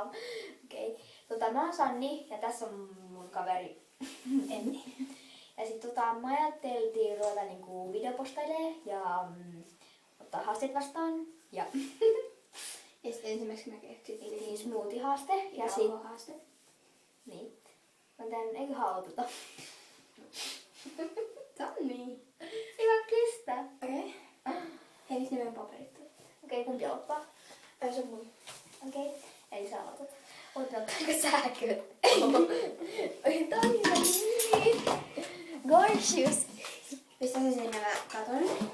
Pam. Okei. Mä oon Sanni ja tässä on mun kaveri Emmi. Ja sit me ajateltiin ruveta niinku videopostailee ja ottaa haasteet vastaan. Ja Ja sitten ensimmäiseksi me keksittiin smoothie-haaste. Ja sit haaste. Niin. Mä tän, eiköhän aloiteta. Sanni. Ei mä kestä. Okei. Hei, missä ne meidän paperit on? Okei, kumpi aloittaa? Se on mun. Okei. Eli sä aloitat. Oot aika sähköt. Oi, tää on niin. Gorgeous. Pistä se sinne mä katon.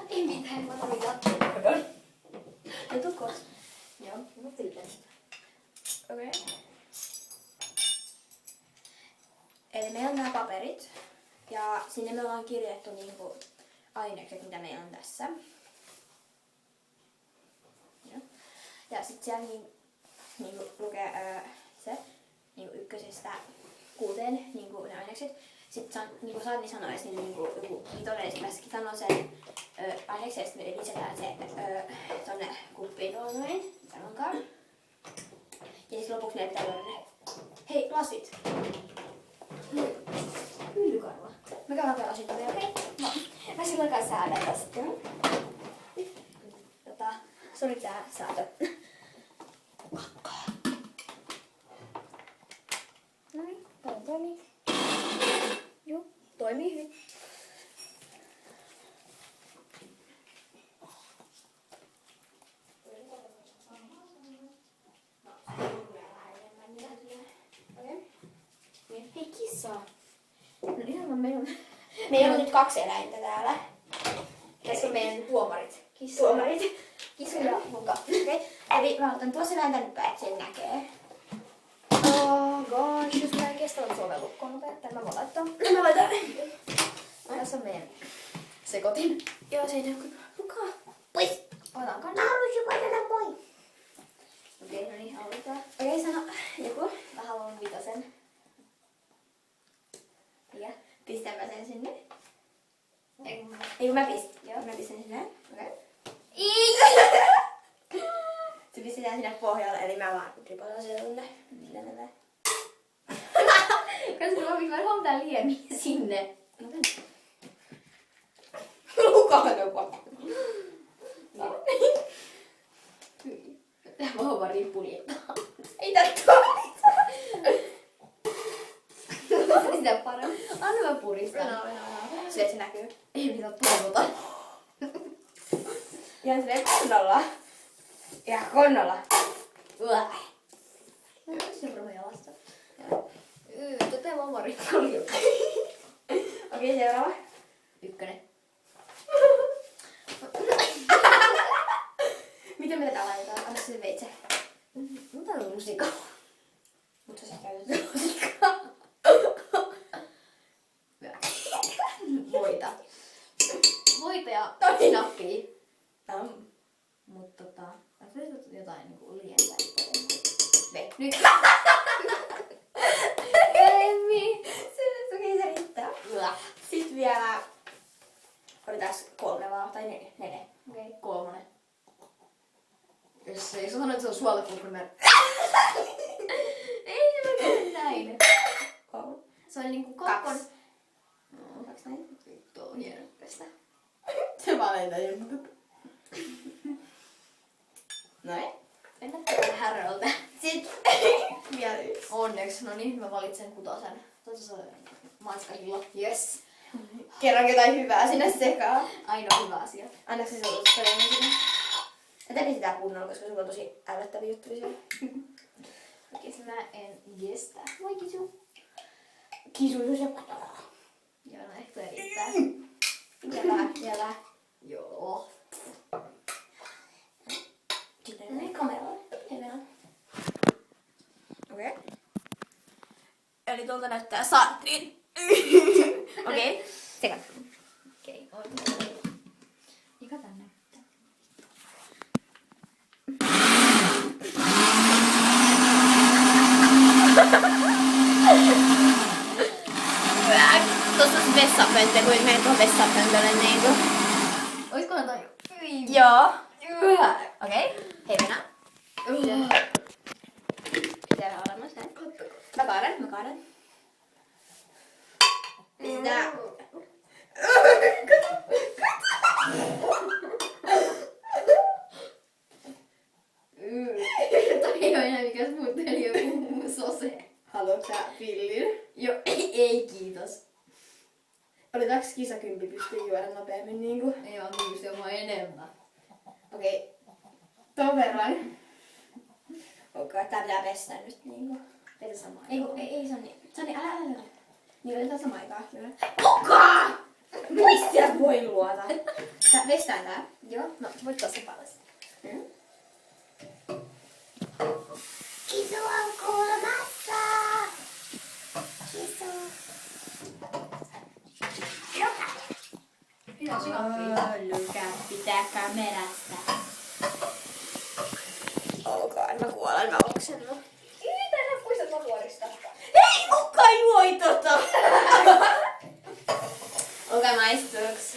Ei mitään, mä tarvitsen jatkoon. No tuu koos. Joo, mä pyydän. Okei. Eli meillä on nämä paperit. Ja sinne me ollaan kirjattu niinku ainekset, mitä meillä on tässä. Ja sit siellä niinku lukee se niinku 1–6 niinku ne ainekset. Sitten niinku Sanni sanoi, että niinku joku vitonen sanoo sen aineksen, ja sitten me lisätään se tonne kuppiin noin. Sanonkaan. Ja sitten lopuksi meidän pitää löydä ne. Hei, lasit! Hyllykarva. Mä käyn hakemaan lasit vielä, okei? No, mä silloin kanssa säädän tästä. Se oli tää säätö. Noin, tää toimii. Joo, toimii hyvin. Hei kissa. No ihan Meillä on nyt 2 eläintä täällä. Tässä on meidän tuomarit. Tuomarit. Kissa ja muka. Okei. Eli mä otan tuossa eläintä nyt päin, että sen näkee. Oh gosh, jos mä en kestä on sovellukkoon nopeasti, mä voin laittaa. Mä laitan. Tässä on meidän sekotin. Joo, se ei näy kun lukaa. Pois. Otan kanssa. Mä haluaisin painaa moi. Okei, no niin, aloitetaan. Okei, sano joku. Mä haluan vitosen. Ja? Pistän mä sen sinne. Ei, Eikö mä pistän? Joo. Mä pistän sinne. Okei. Ei! Se pistetään sinne pohjalle, eli mä vaan ripotan sen tunne. Koska mä haluan tää liemi sinne. Lukaan jopa. Mä oon vaan rippulittaa. Ei tästä ole mitään. Sitä paremmin. Anna mä puristan. Se, että se näkyy. Ei mitään toivota. Ihan silleen kunnolla. Ihan kunnolla. Se on vähän jalasta. Tätä mä oon vaan rippulittaa. Okei, seuraava. 1. Miten me tätä laitetaan? Anna se veitse. Mitä on lusikka? Mutta sä käytät Lusikka. Voita. Voita ja nappia. Mutta onko se jotain niinku lientä? Nyt. Emmi. Okei, se riittää. Sitten vielä... Otetaan 3 vaan, tai 4. Okei, 3. Jos ei sano, että se on suolapulkrimer. Ei se mene näin. 3. Se on niinku 2. kakkon. 2 näin. Tuo on hieno pestä. Se vaan lentää jonkun. Noin. Mennä tuolla häröltä. Sitten vielä 1. Onneksi, no niin, mä valitsen 6. Tuossa on manskahilla. Yes. Kerran jotain hyvää sinne sekaan. Ainoa hyvä asia. Annaks se sulla todella sinne? Tätä pistetään kunnolla, koska sulla on tosi älyttäviä juttuja siellä. Okei, mä en kestä. Moi kisu. Kisuisus ja... Joo, no ehkä toi riittää. Vielä. Joo. Sitten ne kameralla. Hyvä. Okei. Eli tuolta näyttää Sannin. Okei. Seka. Okei, on. Mikä tän näyttää? Tuossa on vessapönttö, kun menen tuohon vessapöntölle niinku. Oiskohan toi? Joo. Yhä. Okei. Hei mennään. kaadan. Sitä... Toi on ihan mikä smoothie joku sose. Haluatko sä pillin? Joo, ei kiitos. Otetaanko kisakympi pystyy juoda nopeammin niinku? Ei vaan just jopa enemmän. Okei. Ton verran. Okei, tää pitää pestä nyt niinku. Teitä samaa. Ei Sanni. Sanni, älä. Niin otetaan samaan aikaan. Kuka? Mistä sä voi luota? Tää pestään tää. Joo, no voit tossa palasta. Kisu on kuulemassa. Kisu. Pitää sinappi. Lykää pitää kamerasta. Olkaan, mä kuolen, mä oksennan. Mitä sä muistat lakuorista? Ei kuka juoi tota! Olkaa maistuuks?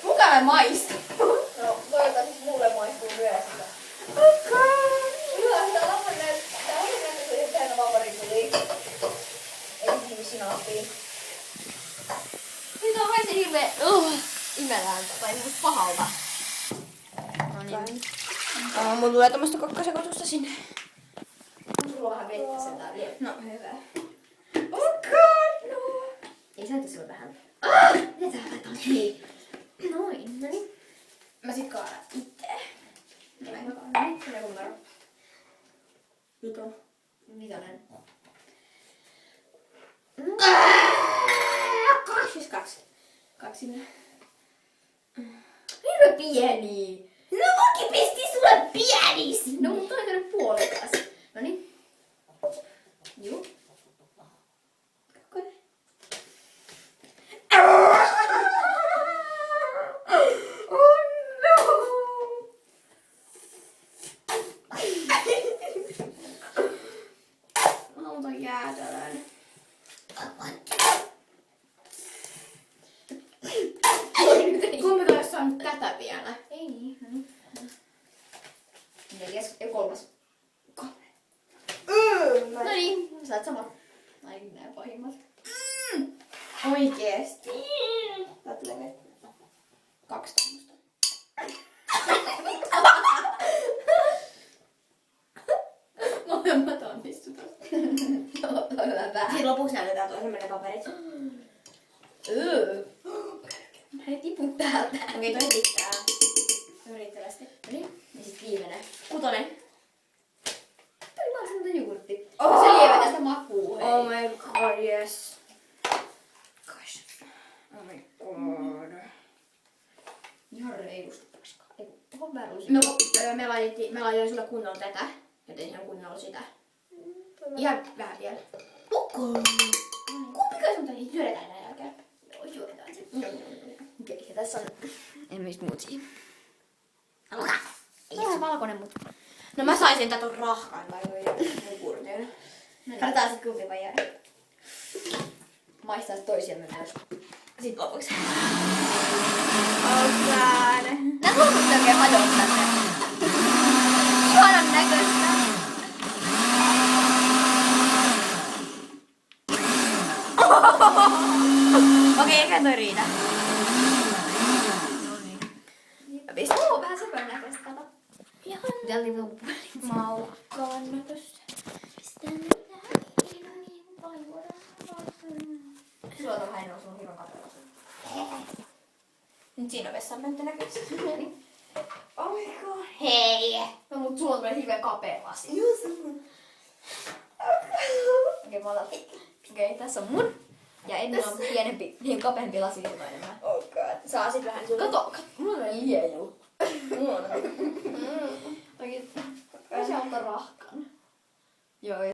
Kuka mä maistun? No, toivottavasti mulle maistuu myös sitä. Hyvä, sitä lapun näyttää täynnä vaparituli. Ei niin sinappiin. Nyt on haise hirvee imelään tai niinku pahalta. No niin. Mun tulee tommoista kokkasekoitusta sinne. Sulla on vähän vettä sen tää vielä. No hyvä. Okay, no. Ei sä sulla vähän. Mitä sä laitan? Niin. Noin, no niin. Mä sit kaadan itse. Näin mä kaadan. Näin kun mä Vito. Vitonen. Siis kaksi. Kaksi sinne. Hirve pieni. No munkin pisti sulle pieni. No mutta toi on puolikas. Noniin. Juu. Kakkonen. Oh no. Auto jäätelön. Kumpi olisi saanut tätä vielä? Ei niin. No niin. Neljäs ja kolmas. No niin. Sä oot sama. Ai nää pahimmat. Oikeesti. Tää tulee vettä. 2 tommosta. Molemmat onnistutaan. Joo, toi on vähän. Sitten lopuksi näytetään toisen meidän paperit. Hei tipu täältä. Okei, toi riittää. Riittävästi. Noniin. Ja sit viimeinen. 6. Tuli vaan semmonen jogurtti. Oh! Se lievä tästä makuu. Hei. Oh my god, yes. Gosh. Oh my god. Ihan reilusti paskaa. Eiku, oho väärä No, me laitoin sulle kunnolla tätä. Joten ihan kunnolla sitä. Ihan vähän vielä. Kumpikaan sun täytyy syödetään näin jälkeen. Joo, juotetaan se. Okei, ja tässä on smoothie. Alkaa. Vähän valkoinen, mutta... No mä saisin tätä ton rahkaan vai jogurtin. Katsotaan sit kumpi vai jää. Maistaa toisiamme myös. Sitten lopuksi. Oh god. Nää tuoksutti oikein hajoaa tänne. Ihanan näköistä. Okei, eikä toi riitä. Mä pistän. Vähän sepän näköistä, kato. Ihan Jalli puolin. maukkaan näköistä. Pistän tähän niin paljon. Sulla on vähän enemmän, sulla on hirveän kapea. Nyt siinä on vessanpönttö näköistä. Oh my god. Hei! No mut sulla on tämmönen hirveän kapea lasi. Okei, mä otan. Okei, tässä on mun. Ja ennen on pienempi, niin kapeampi lasi sulla enemmän. Oh god. Saa sit vähän sulle. Kato, mulla on liejuu. Mulla on. Oikein, se on rahkan. Joo,